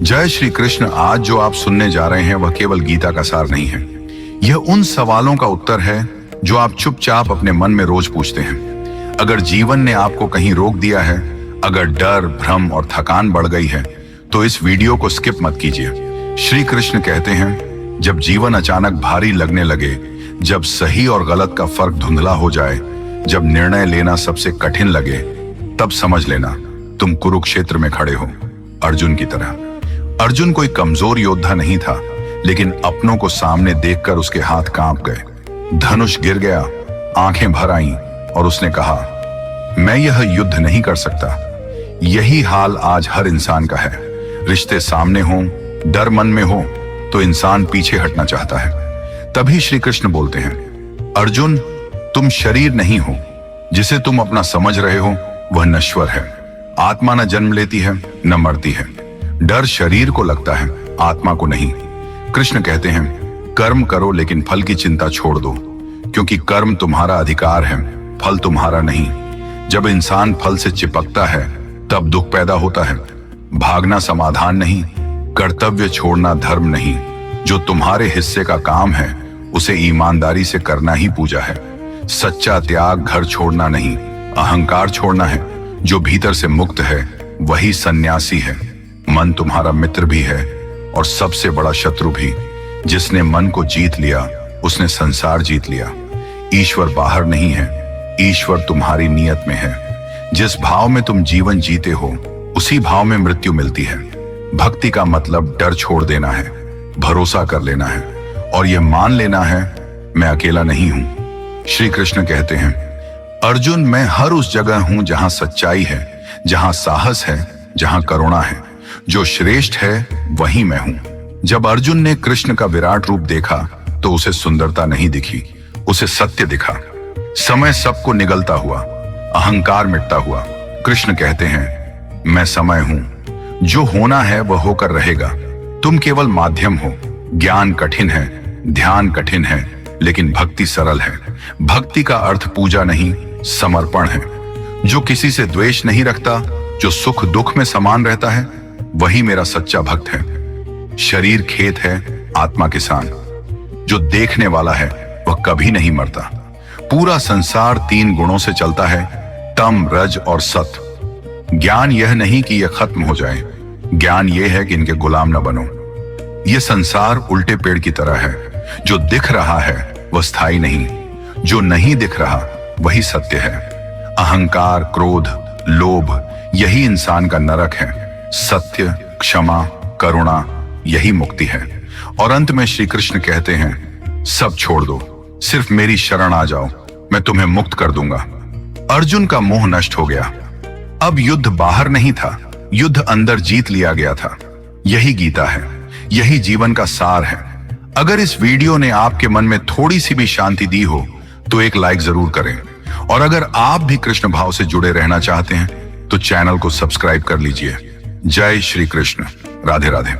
जय श्री कृष्ण। आज जो आप सुनने जा रहे हैं वह केवल गीता का सार नहीं है। यह उन सवालों का उत्तर है जो आप चुपचाप अपने मन में रोज पूछते हैं। अगर जीवन ने आपको कहीं रोक दिया है, अगर डर, भ्रम और थकान बढ़ गई है, तो इस वीडियो को स्किप मत कीजिए। श्री कृष्ण कहते हैं, जब जीवन अचानक भारी लगने लगे, जब सही और गलत का फर्क धुंधला हो जाए, जब निर्णय लेना सबसे कठिन लगे, तब समझ लेना तुम कुरुक्षेत्र में खड़े हो, अर्जुन की तरह। अर्जुन कोई कमजोर योद्धा नहीं था, लेकिन अपनों को सामने देखकर उसके हाथ कांप गए। धनुष गिर गया, आंखें भर आईं और उसने कहा, मैं यह युद्ध नहीं कर सकता। यही हाल आज हर इंसान का है। रिश्ते सामने हो, डर मन में हो, तो इंसान पीछे हटना चाहता है। तभी श्री कृष्ण बोलते हैं, अर्जुन, तुम शरीर नहीं हो। जिसे तुम अपना समझ रहे हो वह नश्वर है। आत्मा न जन्म लेती है, न मरती है। डर शरीर को लगता है, आत्मा को नहीं। कृष्ण कहते हैं, कर्म करो लेकिन फल की चिंता छोड़ दो, क्योंकि कर्म तुम्हारा अधिकार है, फल तुम्हारा नहीं। जब इंसान फल से चिपकता है तब दुख पैदा होता है। भागना समाधान नहीं, कर्तव्य छोड़ना धर्म नहीं। जो तुम्हारे हिस्से का काम है उसे ईमानदारी से करना ही पूजा है। सच्चा त्याग घर छोड़ना नहीं, अहंकार छोड़ना है। जो भीतर से मुक्त है वही सन्यासी है। मन तुम्हारा मित्र भी है और सबसे बड़ा शत्रु भी। जिसने मन को जीत लिया उसने संसार जीत लिया। ईश्वर बाहर नहीं है, ईश्वर तुम्हारी नियत में है। जिस भाव में तुम जीवन जीते हो उसी भाव में मृत्यु मिलती है। भक्ति का मतलब डर छोड़ देना है, भरोसा कर लेना है और यह मान लेना है, मैं अकेला नहीं हूं। श्री कृष्ण कहते हैं, अर्जुन, मैं हर उस जगह हूं जहां सच्चाई है, जहां साहस है, जहां करुणा है। जो श्रेष्ठ है वही मैं हूं। जब अर्जुन ने कृष्ण का विराट रूप देखा तो उसे सुंदरता नहीं दिखी, उसे सत्य दिखा। समय सबको निगलता हुआ, अहंकार मिटता हुआ। कृष्ण कहते हैं, मैं समय हूं। जो होना है वह होकर रहेगा। तुम केवल माध्यम हो। ज्ञान कठिन है, ध्यान कठिन है, लेकिन भक्ति सरल है। भक्ति का अर्थ पूजा नहीं, समर्पण है। जो किसी से द्वेष नहीं रखता, जो सुख दुख में समान रहता है, वही मेरा सच्चा भक्त है। शरीर खेत है, आत्मा किसान। जो देखने वाला है वह कभी नहीं मरता। पूरा संसार 3 गुणों से चलता है, तम, रज और सत। ज्ञान यह नहीं कि यह खत्म हो जाए, ज्ञान यह है कि इनके गुलाम न बनो। यह संसार उल्टे पेड़ की तरह है। जो दिख रहा है वह स्थायी नहीं, जो नहीं दिख रहा वही सत्य है। अहंकार, क्रोध, लोभ यही इंसान का नरक है। सत्य, क्षमा, करुणा यही मुक्ति है। और अंत में श्री कृष्ण कहते हैं, सब छोड़ दो, सिर्फ मेरी शरण आ जाओ, मैं तुम्हें मुक्त कर दूंगा। अर्जुन का मोह नष्ट हो गया। अब युद्ध बाहर नहीं था, युद्ध अंदर जीत लिया गया था। यही गीता है, यही जीवन का सार है। अगर इस वीडियो ने आपके मन में थोड़ी सी भी शांति दी हो तो एक लाइक जरूर करें। और अगर आप भी कृष्ण भाव से जुड़े रहना चाहते हैं तो चैनल को सब्सक्राइब कर लीजिए। जय श्री कृष्ण। राधे राधे।